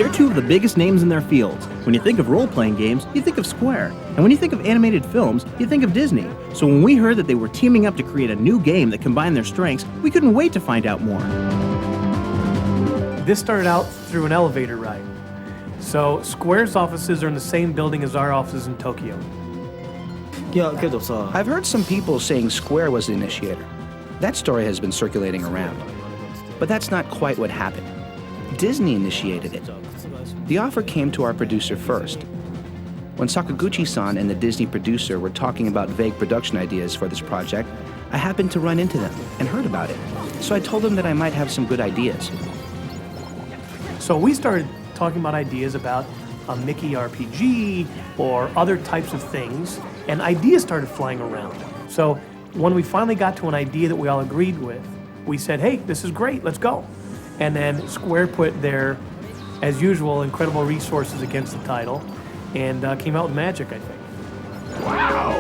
They're two of the biggest names in their fields. When you think of role-playing games, you think of Square. And when you think of animated films, you think of Disney. So when we heard that they were teaming up to create a new game that combined their strengths, we couldn't wait to find out more. This started out through an elevator ride. So Square's offices are in the same building as our offices in Tokyo. I've heard some people saying Square was the initiator. That story has been circulating around. But that's not quite what happened. Disney initiated it. The offer came to our producer first. When Sakaguchi-san and the Disney producer were talking about vague production ideas for this project, I happened to run into them and heard about it. So I told them that I might have some good ideas. So we started talking about ideas about a Mickey RPG or other types of things, and ideas started flying around. So when we finally got to an idea that we all agreed with, we said, hey, this is great, let's go. And then Square put their, as usual, incredible resources against the title and came out with magic, I think. Wow!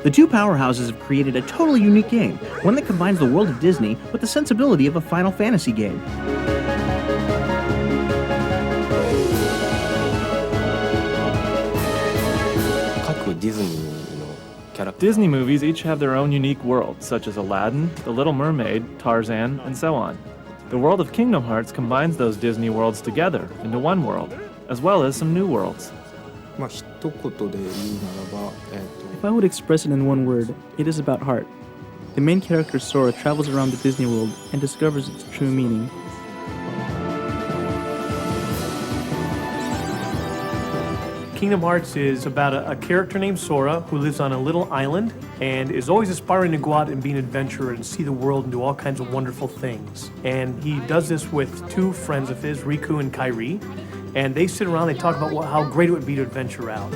The two powerhouses have created a totally unique game, one that combines the world of Disney with the sensibility of a Final Fantasy game. Disney movies each have their own unique worlds, such as Aladdin, The Little Mermaid, Tarzan, and so on. The world of Kingdom Hearts combines those Disney worlds together into one world, as well as some new worlds. If I would express it in one word, it is about heart. The main character Sora travels around the Disney world and discovers its true meaning. Kingdom Hearts is about a character named Sora who lives on a little island and is always aspiring to go out and be an adventurer and see the world and do all kinds of wonderful things. And he does this with two friends of his, Riku and Kairi, and they sit around, they talk about how great it would be to adventure out.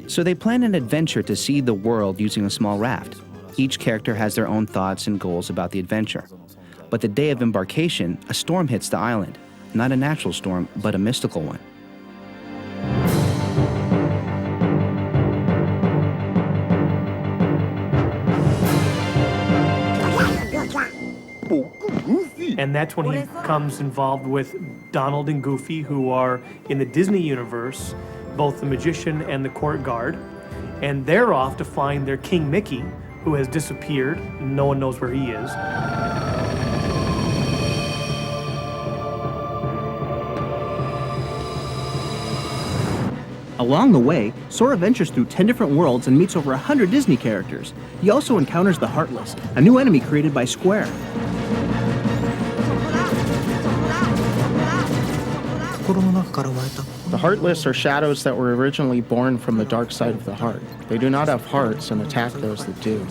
So they plan an adventure to see the world using a small raft. Each character has their own thoughts and goals about the adventure. But the day of embarkation, a storm hits the island. Not a natural storm, but a mystical one. And that's when he becomes involved with Donald and Goofy, who are in the Disney universe, both the magician and the court guard. And they're off to find their King Mickey, who has disappeared. No one knows where he is. Along the way, Sora ventures through 10 different worlds and meets over 100 Disney characters. He also encounters the Heartless, a new enemy created by Square. The Heartless are shadows that were originally born from the dark side of the heart. They do not have hearts and attack those that do.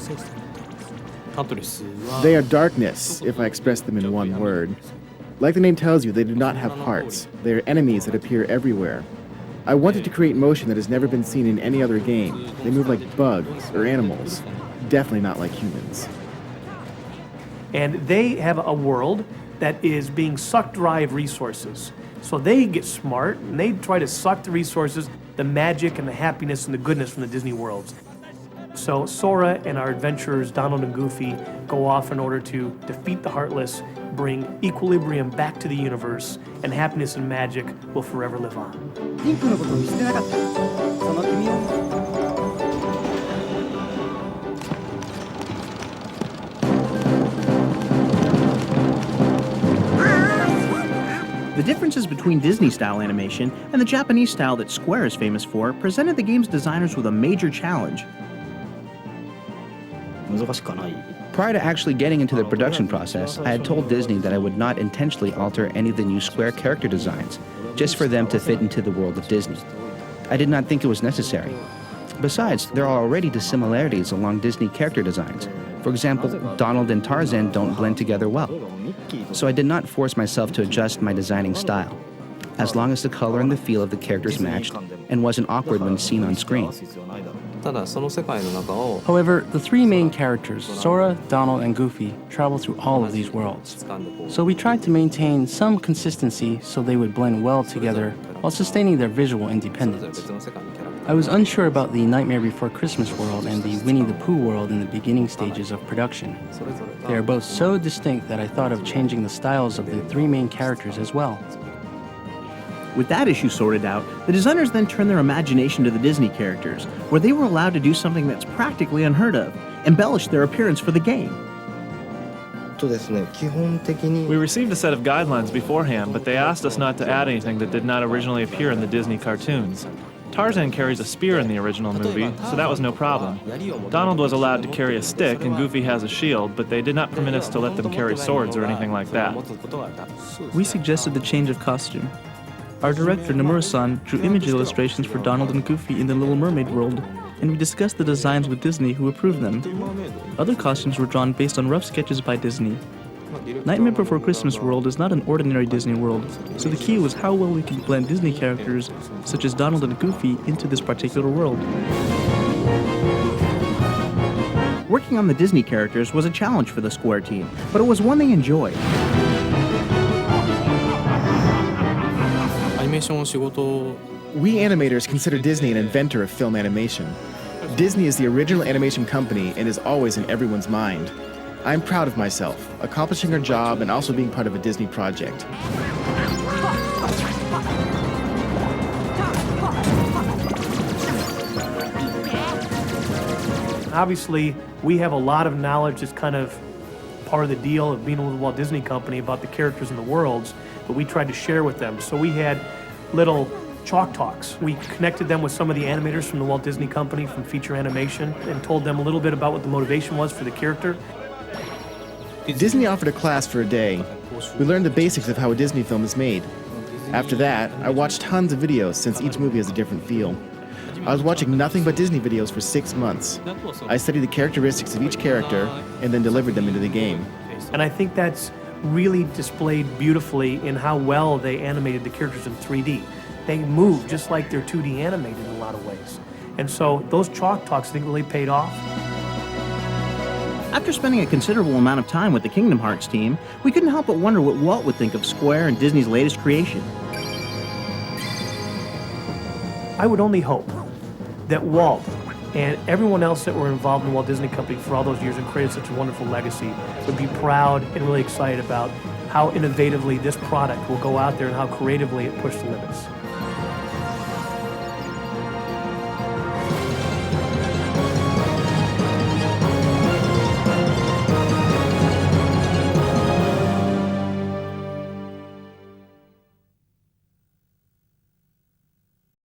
They are darkness, if I express them in one word. Like the name tells you, they do not have hearts. They are enemies that appear everywhere. I wanted to create motion that has never been seen in any other game. They move like bugs or animals, definitely not like humans. And they have a world that is being sucked dry of resources. So they get smart and they try to suck the resources, the magic and the happiness and the goodness from the Disney worlds. So Sora and our adventurers, Donald and Goofy, go off in order to defeat the Heartless, bring equilibrium back to the universe, and happiness and magic will forever live on. The differences between Disney-style animation and the Japanese style that Square is famous for presented the game's designers with a major challenge. Prior to actually getting into the production process, I had told Disney that I would not intentionally alter any of the new Square character designs, just for them to fit into the world of Disney. I did not think it was necessary. Besides, there are already dissimilarities along Disney character designs. For example, Donald and Tarzan don't blend together well. So I did not force myself to adjust my designing style, as long as the color and the feel of the characters matched and wasn't awkward when seen on screen. However, the three main characters, Sora, Donald, and Goofy, travel through all of these worlds. So we tried to maintain some consistency so they would blend well together while sustaining their visual independence. I was unsure about the Nightmare Before Christmas world and the Winnie the Pooh world in the beginning stages of production. They are both so distinct that I thought of changing the styles of the three main characters as well. With that issue sorted out, the designers then turned their imagination to the Disney characters, where they were allowed to do something that's practically unheard of, embellish their appearance for the game. We received a set of guidelines beforehand, but they asked us not to add anything that did not originally appear in the Disney cartoons. Tarzan carries a spear in the original movie, so that was no problem. Donald was allowed to carry a stick and Goofy has a shield, but they did not permit us to let them carry swords or anything like that. We suggested the change of costume. Our director, Nomura-san, drew image illustrations for Donald and Goofy in the Little Mermaid world, and we discussed the designs with Disney, who approved them. Other costumes were drawn based on rough sketches by Disney. Nightmare Before Christmas world is not an ordinary Disney world, so the key was how well we could blend Disney characters, such as Donald and Goofy, into this particular world. Working on the Disney characters was a challenge for the Square team, but it was one they enjoyed. We animators consider Disney an inventor of film animation. Disney is the original animation company and is always in everyone's mind. I'm proud of myself, accomplishing our job and also being part of a Disney project. Obviously, we have a lot of knowledge that's kind of part of the deal of being with the Walt Disney Company about the characters and the worlds, but we tried to share with them. So we had little chalk talks. We connected them with some of the animators from the Walt Disney Company from feature animation and told them a little bit about what the motivation was for the character. Disney offered a class for a day. We learned the basics of how a Disney film is made. After that, I watched tons of videos since each movie has a different feel. I was watching nothing but Disney videos for 6 months. I studied the characteristics of each character and then delivered them into the game. And I think that's really displayed beautifully in how well they animated the characters in 3D. They move just like they're 2D animated in a lot of ways. And so those chalk talks, I think, really paid off. After spending a considerable amount of time with the Kingdom Hearts team, we couldn't help but wonder what Walt would think of Square and Disney's latest creation. I would only hope that Walt and everyone else that were involved in the Walt Disney Company for all those years and created such a wonderful legacy would be proud and really excited about how innovatively this product will go out there and how creatively it pushed the limits.